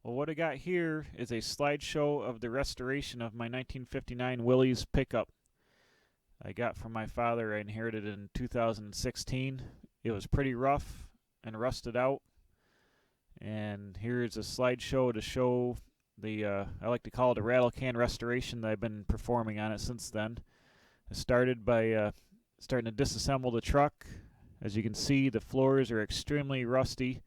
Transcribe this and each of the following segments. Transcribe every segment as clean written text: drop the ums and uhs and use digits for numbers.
Well, what I got here is a slideshow of the restoration of my 1959 Willys pickup. I got from my father. I inherited it in 2016. It was pretty rough and rusted out. And here's a slideshow to show the, I like to call it a rattle can restoration that I've been performing on it since then. I started by starting to disassemble the truck. As you can see, the floors are extremely rusty,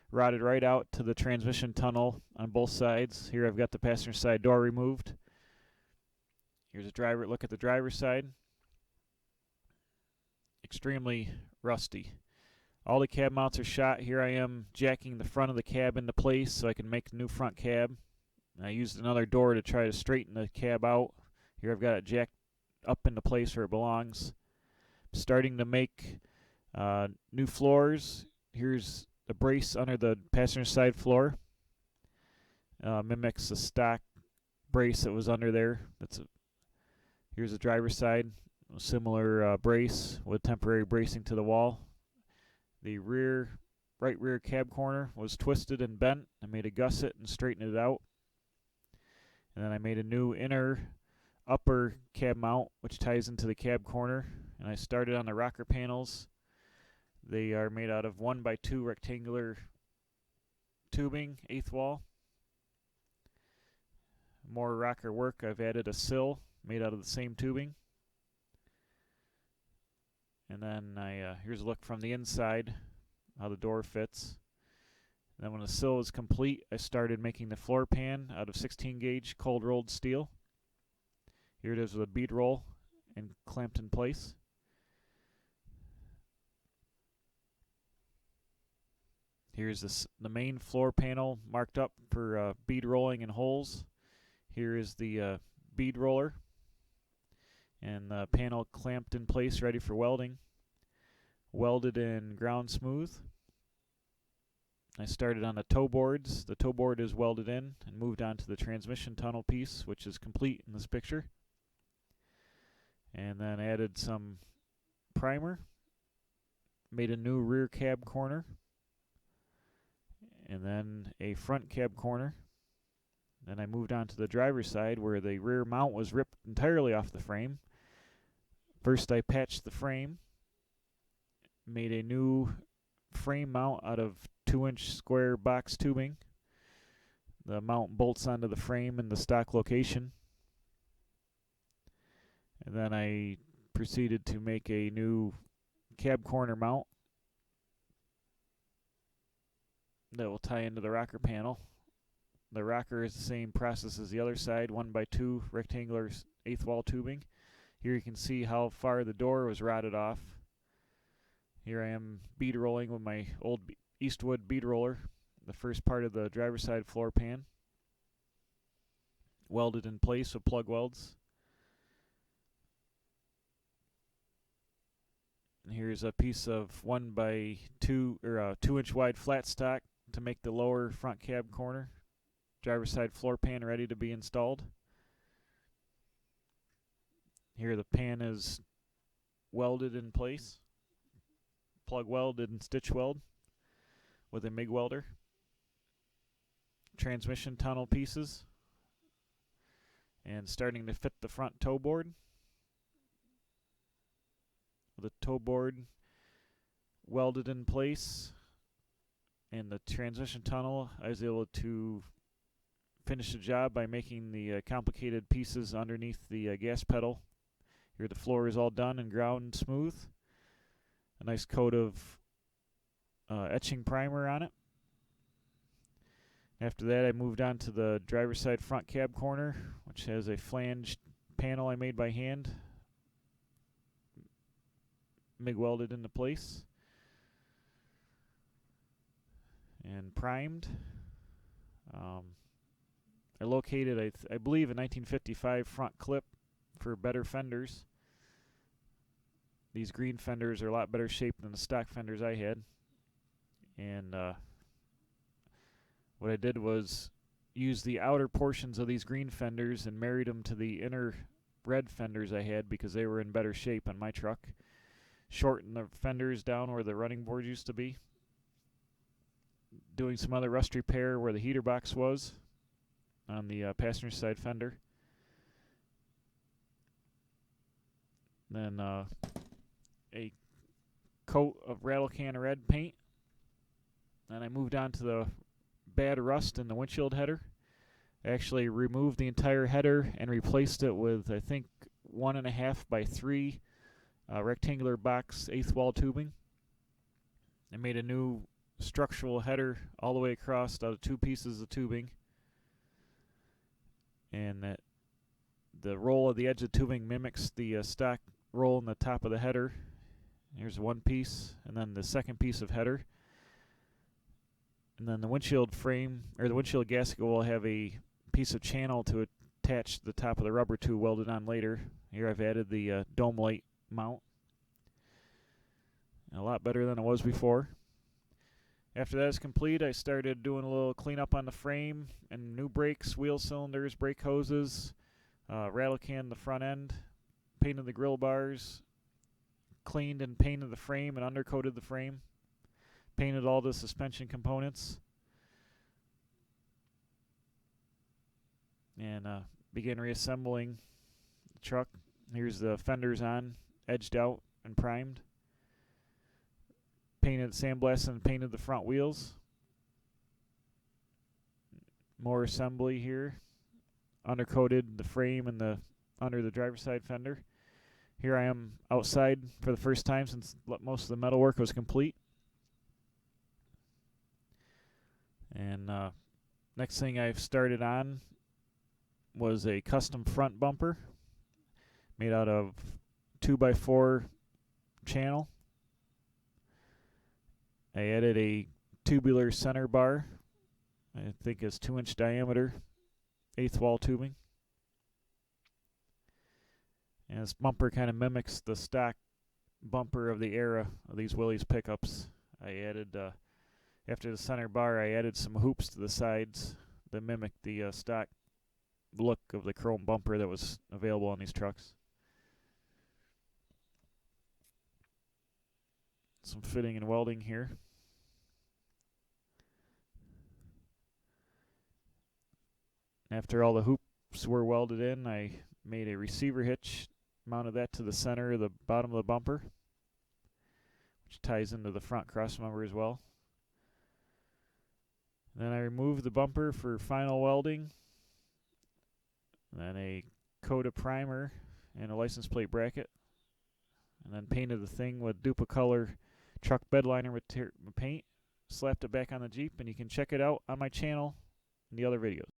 rotted right out to the transmission tunnel on both sides. Here I've got the passenger side door removed. Here's a driver look at the driver's side. Extremely rusty. All the cab mounts are shot. Here I am jacking the front of the cab into place so I can make the new front cab. And I used another door to try to straighten the cab out. Here I've got it jacked up into place where it belongs. I'm starting to make new floors. Here's the brace under the passenger side floor. Mimics the stock brace that was under there. Here's the driver's side. A similar brace with temporary bracing to the wall. The right rear cab corner was twisted and bent. I made a gusset and straightened it out. And then I made a new upper cab mount which ties into the cab corner. And I started on the rocker panels. They are made out of 1x2 rectangular tubing, eighth wall. More rocker work. I've added a sill made out of the same tubing. And then here's a look from the inside, how the door fits. And then when the sill was complete, I started making the floor pan out of 16 gauge cold rolled steel. Here it is with a bead roll and clamped in place. Here's the main floor panel marked up for bead rolling and holes. Here is the bead roller. And the panel clamped in place, ready for welding. Welded in ground smooth. I started on the toe boards. The toe board is welded in and moved on to the transmission tunnel piece, which is complete in this picture. And then added some primer. Made a new rear cab corner. And then a front cab corner. Then I moved on to the driver's side where the rear mount was ripped entirely off the frame. First I patched the frame, made a new frame mount out of 2-inch square box tubing. The mount bolts onto the frame in the stock location. And then I proceeded to make a new cab corner mount that will tie into the rocker panel. The rocker is the same process as the other side, 1x2 rectangular eighth wall tubing. Here you can see how far the door was rotted off. Here I am bead rolling with my old Eastwood bead roller, the first part of the driver's side floor pan. Welded in place with plug welds. And here's a piece of 1x2 or 2-inch wide flat stock to make the lower front cab corner. Driver's side floor pan ready to be installed. Here the pan is welded in place. Plug welded and stitch weld with a MIG welder. Transmission tunnel pieces. And starting to fit the front toe board. With the toe board welded in place. And the transmission tunnel, I was able to finish the job by making the complicated pieces underneath the gas pedal. Here the floor is all done and ground smooth. A nice coat of etching primer on it. After that I moved on to the driver's side front cab corner, which has a flanged panel I made by hand. MIG welded into place. And primed. I located, I believe, a 1955 front clip for better fenders. These green fenders are a lot better shaped than the stock fenders I had. And what I did was use the outer portions of these green fenders and married them to the inner red fenders I had because they were in better shape on my truck. Shortened the fenders down where the running board used to be. doing some other rust repair where the heater box was on the passenger side fender. Then a coat of rattle can red paint. Then I moved on to the bad rust in the windshield header. I actually removed the entire header and replaced it with, I think, 1.5 by 3 rectangular box 1/8 wall tubing. I made a new structural header all the way across out of 2 pieces of tubing, and that the roll of the edge of the tubing mimics the stock roll in the top of the header. Here's one piece, and then the second piece of header. And then the windshield frame, or the windshield gasket, will have a piece of channel to attach the top of the rubber to, welded on later. Here I've added the dome light mount. A lot better than it was before. After that is complete, I started doing a little cleanup on the frame and new brakes, wheel cylinders, brake hoses, rattle can the front end, painted the grill bars, cleaned and painted the frame and undercoated the frame, painted all the suspension components, and began reassembling the truck. Here's the fenders on, edged out and primed. Painted, sandblasted, and painted the front wheels. More assembly here. Undercoated the frame and the under the driver's side fender. Here I am outside for the first time since most of the metal work was complete. And next thing I've started on was a custom front bumper made out of 2x4 channel. I added a tubular center bar, I think is 2-inch diameter, 1/8 wall tubing. And this bumper kind of mimics the stock bumper of the era of these Willys pickups. I added, after the center bar, I added some hoops to the sides that mimic the stock look of the chrome bumper that was available on these trucks. Some fitting and welding here. After all the hoops were welded in, I made a receiver hitch, mounted that to the center of the bottom of the bumper, which ties into the front crossmember as well. Then I removed the bumper for final welding. Then a coat of primer and a license plate bracket. And then painted the thing with Duplicolor truck bed liner paint. Slapped it back on the Jeep, and you can check it out on my channel and the other videos.